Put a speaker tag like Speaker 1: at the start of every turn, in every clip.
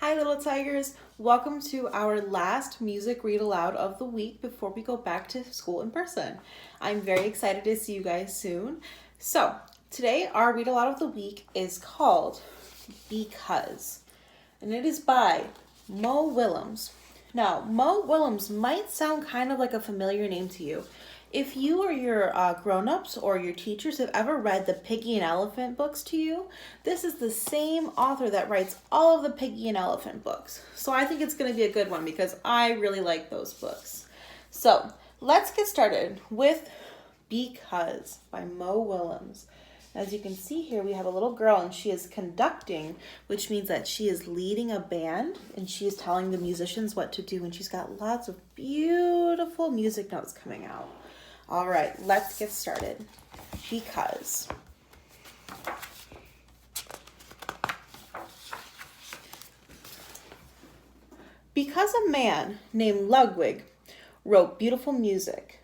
Speaker 1: Hi, little tigers. Welcome to our last music read aloud of the week before we go back to school in person. I'm very excited to see you guys soon. So, today our read aloud of the week is called Because, and it is by Mo Willems. Now, Mo Willems might sound kind of like a familiar name to you. If you or your grown-ups or your teachers have ever read the Piggy and Elephant books to you, this is the same author that writes all of the Piggy and Elephant books. So I think it's going to be a good one because I really like those books. So let's get started with Because by Mo Willems. As you can see here, we have a little girl and she is conducting, which means that she is leading a band and she is telling the musicians what to do, and she's got lots of beautiful music notes coming out. All right, let's get started. Because. Because a man named Ludwig wrote beautiful music,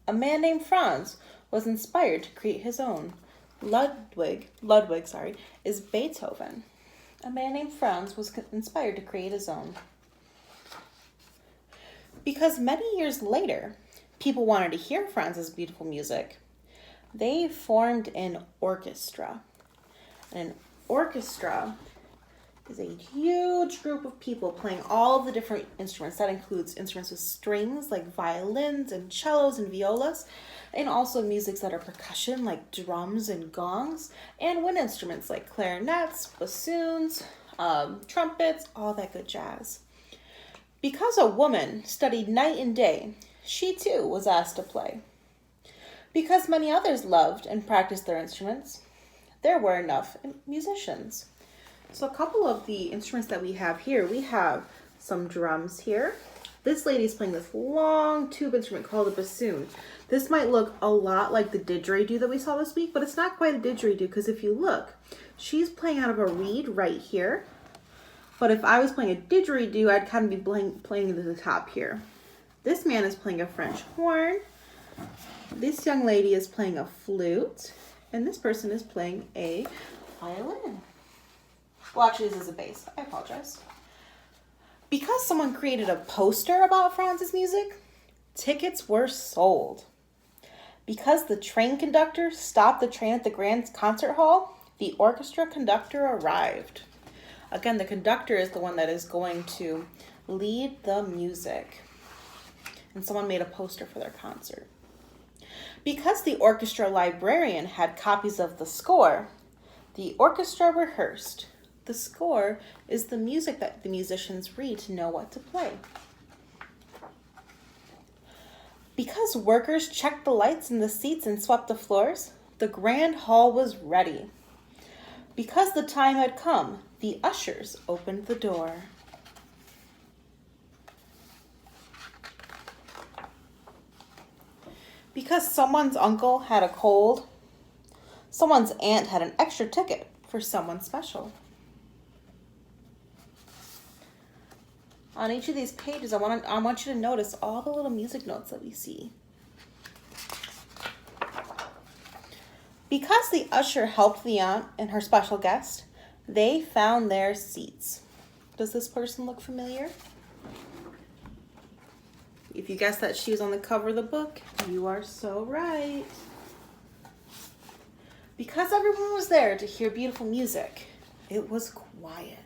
Speaker 1: a man named Franz was inspired to create his own. Ludwig, is Beethoven. A man named Franz was inspired to create his own. Because many years later, people wanted to hear Franz's beautiful music, they formed an orchestra. And an orchestra is a huge group of people playing all of the different instruments. That includes instruments with strings like violins and cellos and violas, and also musics that are percussion like drums and gongs, and wind instruments like clarinets, bassoons, trumpets, all that good jazz. Because a woman studied night and day, she too was asked to play. Because many others loved and practiced their instruments, there were enough musicians. So a couple of the instruments that we have here, we have some drums here. This lady's playing this long tube instrument called a bassoon. This might look a lot like the didgeridoo that we saw this week, but it's not quite a didgeridoo because if you look, she's playing out of a reed right here. But if I was playing a didgeridoo, I'd kind of be playing to the top here. This man is playing a French horn. This young lady is playing a flute. And this person is playing a violin. Well, actually, this is a bass. I apologize. Because someone created a poster about Franz's music, tickets were sold. Because the train conductor stopped the train at the Grand Concert Hall, the orchestra conductor arrived. Again, the conductor is the one that is going to lead the music. And someone made a poster for their concert. Because the orchestra librarian had copies of the score, the orchestra rehearsed. The score is the music that the musicians read to know what to play. Because workers checked the lights in the seats and swept the floors, the grand hall was ready. Because the time had come, the ushers opened the door. Because someone's uncle had a cold, someone's aunt had an extra ticket for someone special. On each of these pages, I want you to notice all the little music notes that we see. Because the usher helped the aunt and her special guest, they found their seats. Does this person look familiar? If you guessed that she was on the cover of the book, you are so right. Because everyone was there to hear beautiful music, it was quiet.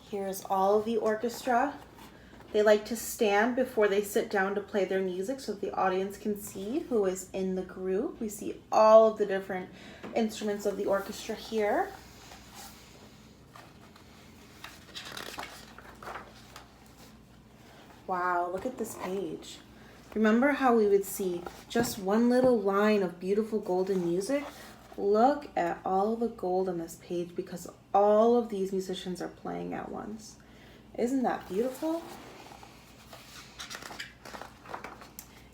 Speaker 1: Here's all of the orchestra. They like to stand before they sit down to play their music so that the audience can see who is in the group. We see all of the different instruments of the orchestra here. Wow, look at this page. Remember how we would see just one little line of beautiful golden music? Look at all the gold on this page because all of these musicians are playing at once. Isn't that beautiful?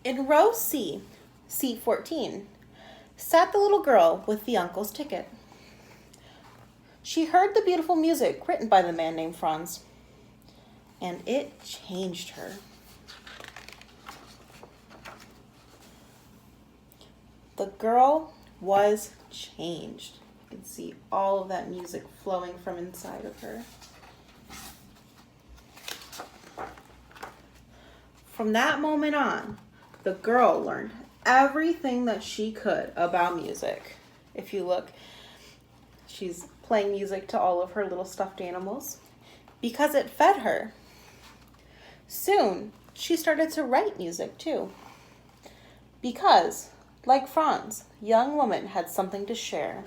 Speaker 1: In row C, seat 14, sat the little girl with the uncle's ticket. She heard the beautiful music written by the man named Franz, and it changed her. The girl was changed. You can see all of that music flowing from inside of her. From that moment on, the girl learned everything that she could about music. If you look, she's playing music to all of her little stuffed animals because it fed her. Soon, she started to write music too. Because, like Franz, young woman had something to share.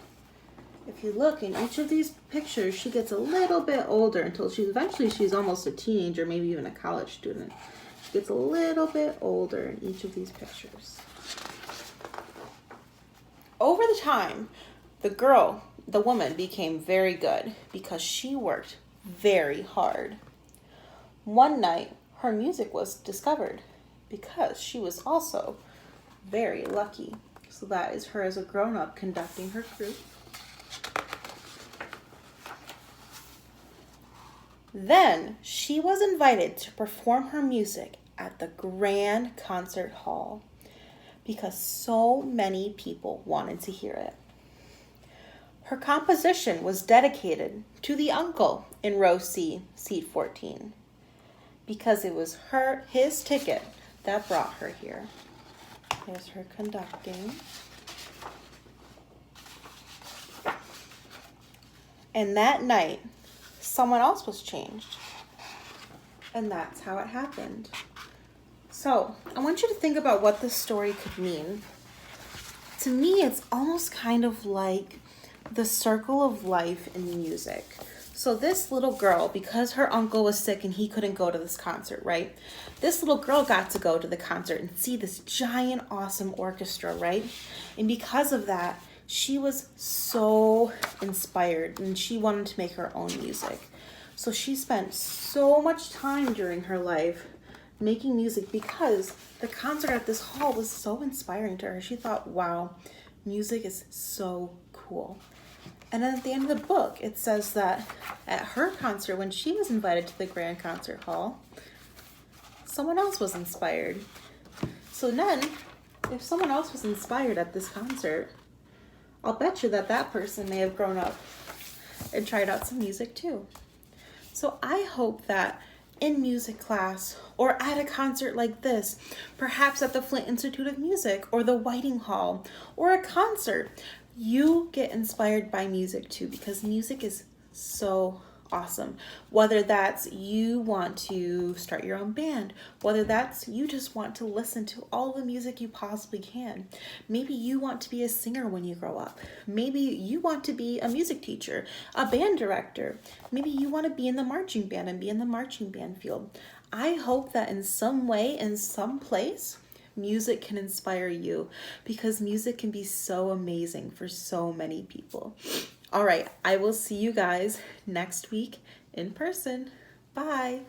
Speaker 1: If you look in each of these pictures, she gets a little bit older until she's almost a teenager, maybe even a college student. She gets a little bit older in each of these pictures. Over the time, the woman became very good because she worked very hard. One night, her music was discovered because she was also very lucky. So that is her as a grown-up conducting her group. Then she was invited to perform her music at the Grand Concert Hall because so many people wanted to hear it. Her composition was dedicated to the uncle in row C, seat 14, because it was his ticket that brought her here. There's her conducting. And that night, someone else was changed. And that's how it happened. So, I want you to think about what this story could mean. To me, it's almost kind of like the circle of life in music. So this little girl, because her uncle was sick and he couldn't go to this concert, right? This little girl got to go to the concert and see this giant, awesome orchestra, right? And because of that, she was so inspired and she wanted to make her own music. So she spent so much time during her life making music because the concert at this hall was so inspiring to her. She thought, wow, music is so cool. And then at the end of the book, it says that at her concert, when she was invited to the Grand Concert Hall, someone else was inspired. So then, if someone else was inspired at this concert, I'll bet you that person may have grown up and tried out some music too. So I hope that in music class or at a concert like this, perhaps at the Flint Institute of Music or the Whiting Hall or a concert, you get inspired by music too, because music is so awesome. Whether that's you want to start your own band, whether that's you just want to listen to all the music you possibly can. Maybe you want to be a singer when you grow up. Maybe you want to be a music teacher, a band director. Maybe you want to be in the marching band and be in the marching band field. I hope that in some way, in some place, music can inspire you, because music can be so amazing for so many people. All right, I will see you guys next week in person. Bye.